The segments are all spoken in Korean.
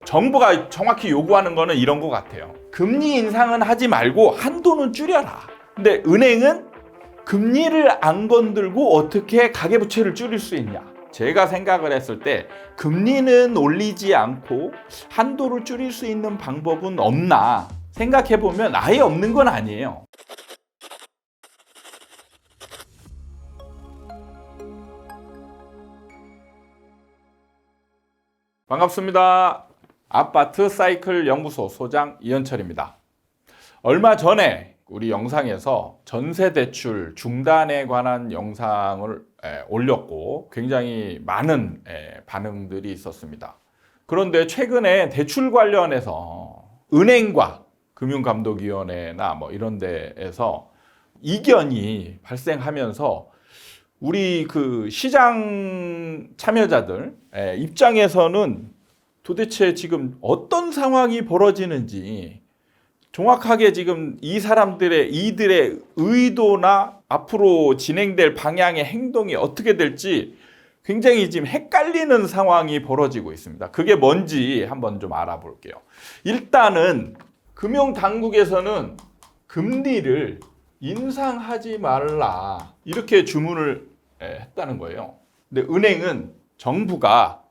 정부가 정확히 요구하는 거는 이런 것 같아요. 금리 인상은 하지 말고 한도는 줄여라. 근데 은행은 금리를 안 건들고 어떻게 가계부채를 줄일 수 있냐. 제가 생각을 했을 때 금리는 올리지 않고 한도를 줄일 수 있는 방법은 없나 생각해보면 아예 없는 건 아니에요. 반갑습니다. 아파트 사이클 연구소 소장 이현철입니다. 얼마 전에 우리 영상에서 전세대출 중단에 관한 영상을 올렸고 굉장히 많은 반응들이 있었습니다. 그런데 최근에 대출 관련해서 은행과 금융감독위원회나 뭐 이런 데에서 이견이 발생하면서 우리 그 시장 참여자들 입장에서는 도대체 지금 어떤 상황이 벌어지는지 정확하게 지금 이들의 의도나 앞으로 진행될 방향의 행동이 어떻게 될지 굉장히 지금 헷갈리는 상황이 벌어지고 있습니다. 그게 뭔지 한번 좀 알아볼게요. 일단은 금융당국에서는 금리를 인상하지 말라 이렇게 주문을 했다는 거예요. 근데 은행은 정부가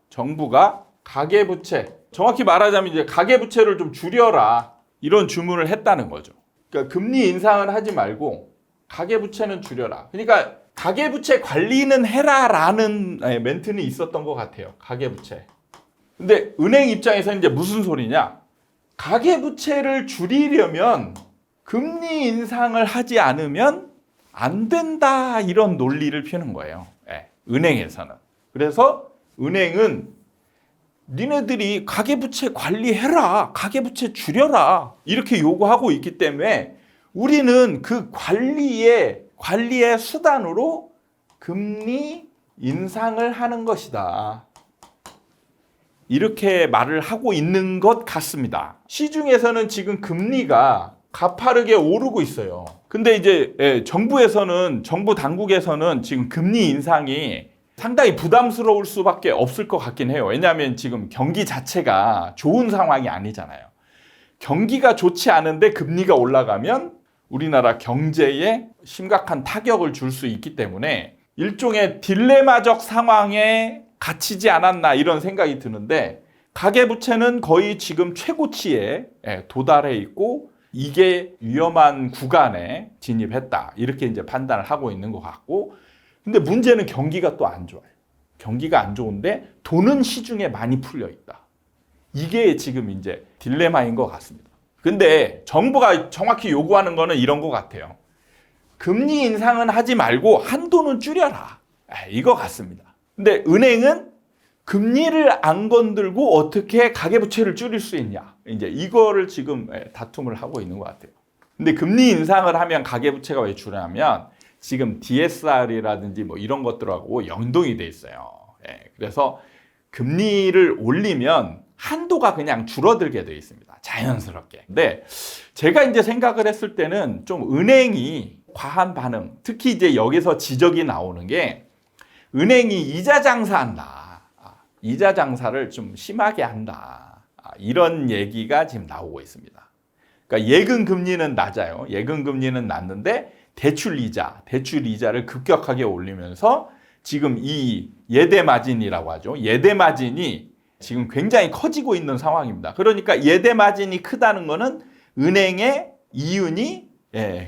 가계부채, 정확히 말하자면 이제 가계부채를 좀 줄여라 이런 주문을 했다는 거죠. 그러니까 금리 인상을 하지 말고 가계부채는 줄여라. 그러니까 가계부채 관리는 해라라는 멘트는 있었던 것 같아요. 가계부채. 근데 은행 입장에서는 이제 무슨 소리냐? 가계부채를 줄이려면 금리 인상을 하지 않으면 안 된다 이런 논리를 펴는 거예요. 은행에서는. 그래서 은행은 니네들이 가계부채 관리해라, 가계부채 줄여라 이렇게 요구하고 있기 때문에 우리는 그 관리의 수단으로 금리 인상을 하는 것이다. 이렇게 말을 하고 있는 것 같습니다. 시중에서는 지금 금리가 가파르게 오르고 있어요. 근데 이제 정부 당국에서는 지금 금리 인상이 상당히 부담스러울 수밖에 없을 것 같긴 해요. 왜냐하면 지금 경기 자체가 좋은 상황이 아니잖아요. 경기가 좋지 않은데 금리가 올라가면 우리나라 경제에 심각한 타격을 줄 수 있기 때문에 일종의 딜레마적 상황에 갇히지 않았나 이런 생각이 드는데 가계부채는 거의 지금 최고치에 도달해 있고 이게 위험한 구간에 진입했다. 이렇게 이제 판단을 하고 있는 것 같고 근데 문제는 경기가 또 안 좋아요. 경기가 안 좋은데 돈은 시중에 많이 풀려 있다. 이게 지금 이제 딜레마인 것 같습니다. 근데 정부가 정확히 요구하는 거는 이런 것 같아요. 금리 인상은 하지 말고 한도는 줄여라. 이거 같습니다. 근데 은행은 금리를 안 건들고 어떻게 가계부채를 줄일 수 있냐. 이제 이거를 지금 다툼을 하고 있는 것 같아요. 근데 금리 인상을 하면 가계부채가 왜 줄냐면 지금 DSR이라든지 뭐 이런 것들하고 연동이 돼 있어요. 그래서 금리를 올리면 한도가 그냥 줄어들게 돼 있습니다. 자연스럽게. 근데 제가 이제 생각을 했을 때는 좀 은행이 과한 반응, 특히 이제 여기서 지적이 나오는 게 은행이 이자 장사한다. 이자 장사를 좀 심하게 한다. 이런 얘기가 지금 나오고 있습니다. 그러니까 예금 금리는 낮아요. 예금 금리는 낮는데 대출 이자를 급격하게 올리면서 지금 이 예대 마진이라고 하죠. 예대 마진이 지금 굉장히 커지고 있는 상황입니다. 그러니까 예대 마진이 크다는 거는 은행의 이윤이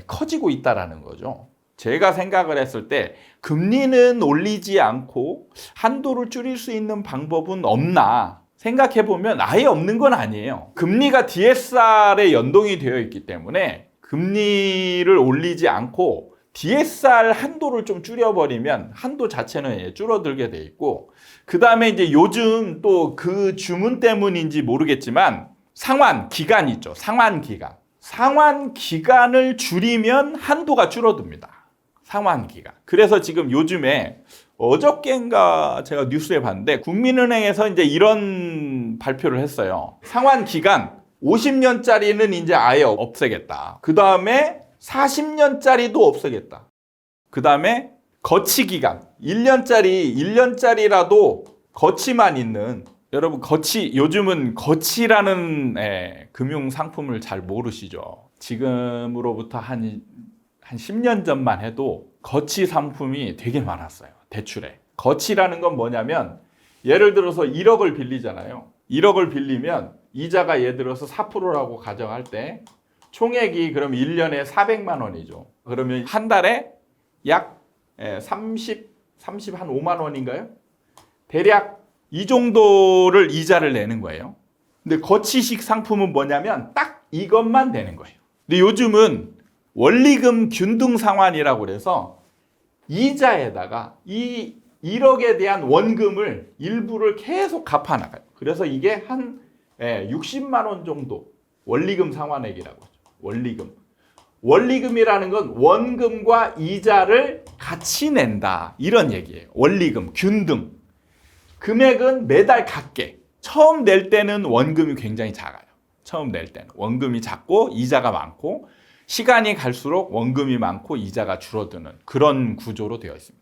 커지고 있다라는 거죠. 제가 생각을 했을 때 금리는 올리지 않고 한도를 줄일 수 있는 방법은 없나 생각해보면 아예 없는 건 아니에요. 금리가 DSR에 연동이 되어 있기 때문에 금리를 올리지 않고 DSR 한도를 좀 줄여버리면 한도 자체는 줄어들게 돼 있고 그 다음에 이제 요즘 또 그 주문 때문인지 모르겠지만 상환 기간 있죠. 상환 기간을 줄이면 한도가 줄어듭니다. 상환 기간. 그래서 지금 요즘에 어저께인가 제가 뉴스에 봤는데 국민은행에서 이제 이런 발표를 했어요. 상환 기간 50년짜리는 이제 아예 없애겠다. 그 다음에 40년짜리도 없애겠다. 그 다음에 거치 기간 1년짜리라도 거치만 있는 여러분 요즘은 거치라는 금융 상품을 잘 모르시죠. 지금으로부터 한 10년 전만 해도 거치 상품이 되게 많았어요. 대출에. 거치라는 건 뭐냐면 예를 들어서 1억을 빌리잖아요. 1억을 빌리면 이자가 예를 들어서 4%라고 가정할 때 총액이 그럼 1년에 400만 원이죠. 그러면 한 달에 약 30한 5만 원인가요? 대략 이 정도를 이자를 내는 거예요. 근데 거치식 상품은 뭐냐면 딱 이것만 되는 거예요. 근데 요즘은 원리금 균등 상환이라고 그래서 이자에다가 이 1억에 대한 원금을 일부를 계속 갚아나가요. 그래서 이게 한 60만 원 정도 원리금 상환액이라고 하죠. 원리금. 원리금이라는 건 원금과 이자를 같이 낸다. 이런 얘기예요. 원리금, 균등. 금액은 매달 같게. 처음 낼 때는 원금이 굉장히 작아요. 처음 낼 때는. 원금이 작고 이자가 많고 시간이 갈수록 원금이 많고 이자가 줄어드는 그런 구조로 되어 있습니다.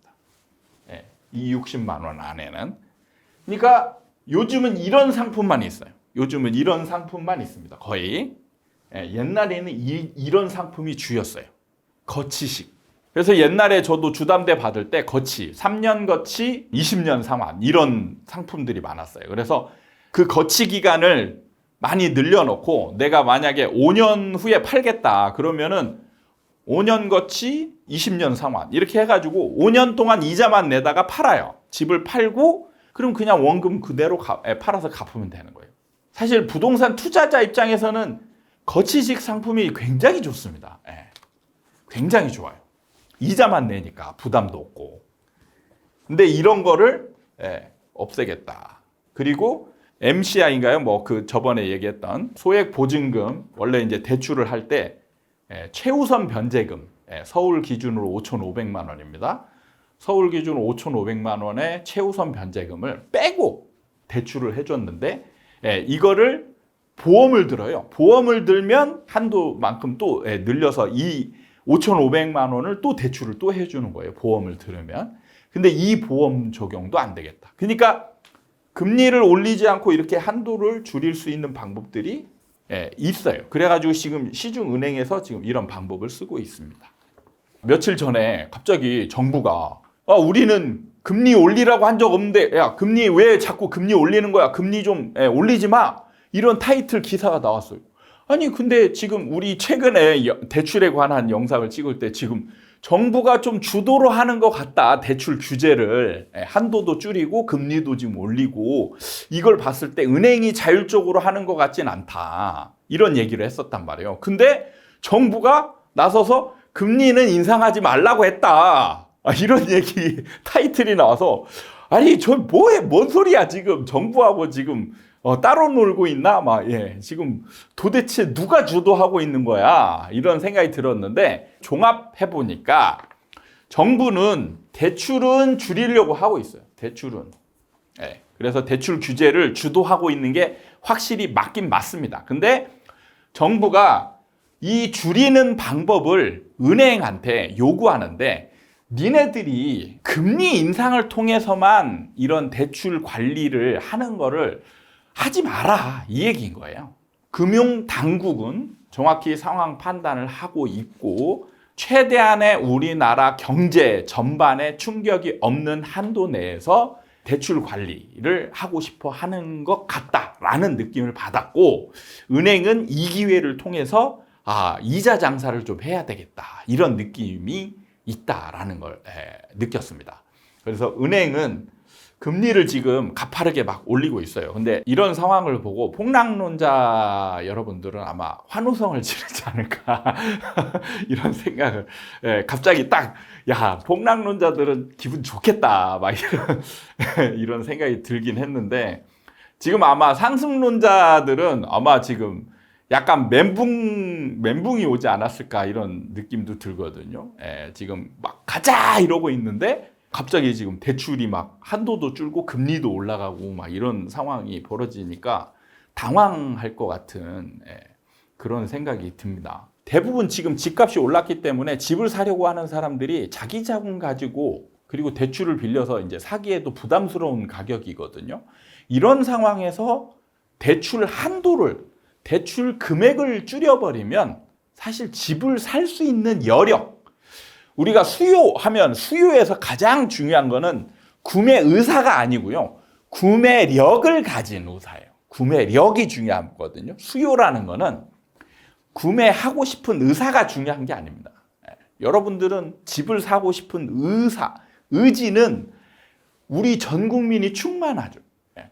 이 60만 원 안에는. 그러니까 요즘은 이런 상품만 있어요. 요즘은 이런 상품만 있습니다. 거의. 옛날에는 이런 상품이 주였어요. 거치식. 그래서 옛날에 저도 주담대 받을 때 거치, 3년 거치, 20년 상환 이런 상품들이 많았어요. 그래서 그 거치 기간을 많이 늘려놓고 내가 만약에 5년 후에 팔겠다 그러면은 5년 거치, 20년 상환 이렇게 해가지고 5년 동안 이자만 내다가 팔아요. 집을 팔고 그럼 그냥 원금 그대로 팔아서 갚으면 되는 거예요. 사실 부동산 투자자 입장에서는 거치식 상품이 굉장히 좋습니다. 굉장히 좋아요. 이자만 내니까 부담도 없고. 근데 이런 거를 없애겠다. 그리고 MCI인가요? 뭐 그 저번에 얘기했던 소액 보증금 원래 이제 대출을 할 때 최우선 변제금 서울 기준으로 5,500만 원입니다. 서울 기준으로 5,500만 원의 최우선 변제금을 빼고 대출을 해줬는데 이거를 보험을 들어요. 보험을 들면 한도만큼 또 늘려서 이 5,500만 원을 또 대출을 또 해주는 거예요. 보험을 들으면. 근데 이 보험 적용도 안 되겠다. 그러니까 금리를 올리지 않고 이렇게 한도를 줄일 수 있는 방법들이 있어요. 그래가지고 지금 시중은행에서 지금 이런 방법을 쓰고 있습니다. 며칠 전에 갑자기 정부가 우리는 금리 올리라고 한 적 없는데 야 금리 왜 자꾸 금리 올리는 거야? 금리 좀 올리지 마. 이런 타이틀 기사가 나왔어요. 아니 근데 지금 우리 최근에 대출에 관한 영상을 찍을 때 지금 정부가 좀 주도로 하는 것 같다. 대출 규제를 한도도 줄이고 금리도 지금 올리고 이걸 봤을 때 은행이 자율적으로 하는 것 같진 않다. 이런 얘기를 했었단 말이에요. 근데 정부가 나서서 금리는 인상하지 말라고 했다. 이런 얘기 타이틀이 나와서 아니 저 뭔 소리야 지금 정부하고 지금 따로 놀고 있나? 지금 도대체 누가 주도하고 있는 거야? 이런 생각이 들었는데 종합해보니까 정부는 대출은 줄이려고 하고 있어요. 대출은. 그래서 대출 규제를 주도하고 있는 게 확실히 맞긴 맞습니다. 근데 정부가 이 줄이는 방법을 은행한테 요구하는데 니네들이 금리 인상을 통해서만 이런 대출 관리를 하는 거를 하지 마라 이 얘기인 거예요. 금융당국은 정확히 상황 판단을 하고 있고 최대한의 우리나라 경제 전반에 충격이 없는 한도 내에서 대출 관리를 하고 싶어 하는 것 같다라는 느낌을 받았고 은행은 이 기회를 통해서 이자 장사를 좀 해야 되겠다 이런 느낌이 있다라는 걸 느꼈습니다. 그래서 은행은 금리를 지금 가파르게 막 올리고 있어요. 근데 이런 상황을 보고 폭락론자 여러분들은 아마 환호성을 지르지 않을까 이런 생각을 갑자기 딱 폭락론자들은 기분 좋겠다 막 이런 생각이 들긴 했는데 지금 아마 상승론자들은 아마 지금 약간 멘붕이 오지 않았을까 이런 느낌도 들거든요. 지금 막 가자 이러고 있는데 갑자기 지금 대출이 막 한도도 줄고 금리도 올라가고 막 이런 상황이 벌어지니까 당황할 것 같은 그런 생각이 듭니다. 대부분 지금 집값이 올랐기 때문에 집을 사려고 하는 사람들이 자기 자금 가지고 그리고 대출을 빌려서 이제 사기에도 부담스러운 가격이거든요. 이런 상황에서 대출 한도를, 대출 금액을 줄여버리면 사실 집을 살 수 있는 여력, 우리가 수요하면 수요에서 가장 중요한 거는 구매 의사가 아니고요. 구매력을 가진 의사예요. 구매력이 중요하거든요. 수요라는 거는 구매하고 싶은 의사가 중요한 게 아닙니다. 여러분들은 집을 사고 싶은 의지는 우리 전 국민이 충만하죠.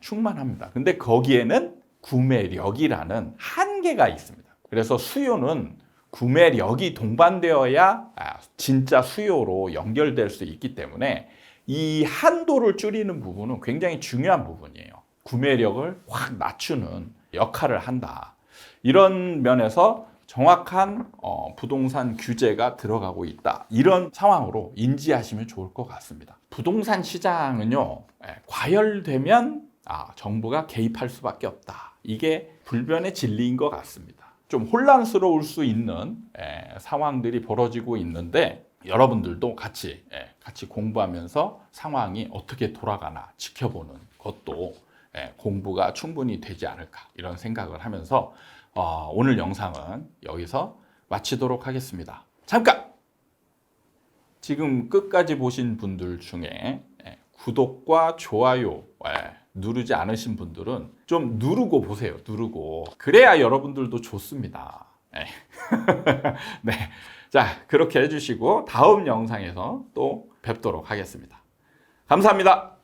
충만합니다. 근데 거기에는 구매력이라는 한계가 있습니다. 그래서 수요는 구매력이 동반되어야 진짜 수요로 연결될 수 있기 때문에 이 한도를 줄이는 부분은 굉장히 중요한 부분이에요. 구매력을 확 낮추는 역할을 한다. 이런 면에서 정확한 부동산 규제가 들어가고 있다. 이런 상황으로 인지하시면 좋을 것 같습니다. 부동산 시장은요, 과열되면 정부가 개입할 수밖에 없다. 이게 불변의 진리인 것 같습니다. 좀 혼란스러울 수 있는 상황들이 벌어지고 있는데 여러분들도 같이 공부하면서 상황이 어떻게 돌아가나 지켜보는 것도 공부가 충분히 되지 않을까 이런 생각을 하면서 오늘 영상은 여기서 마치도록 하겠습니다. 잠깐! 지금 끝까지 보신 분들 중에 구독과 좋아요 누르지 않으신 분들은 좀 누르고 보세요. 누르고. 그래야 여러분들도 좋습니다. 네. 자, 그렇게 해주시고 다음 영상에서 또 뵙도록 하겠습니다. 감사합니다.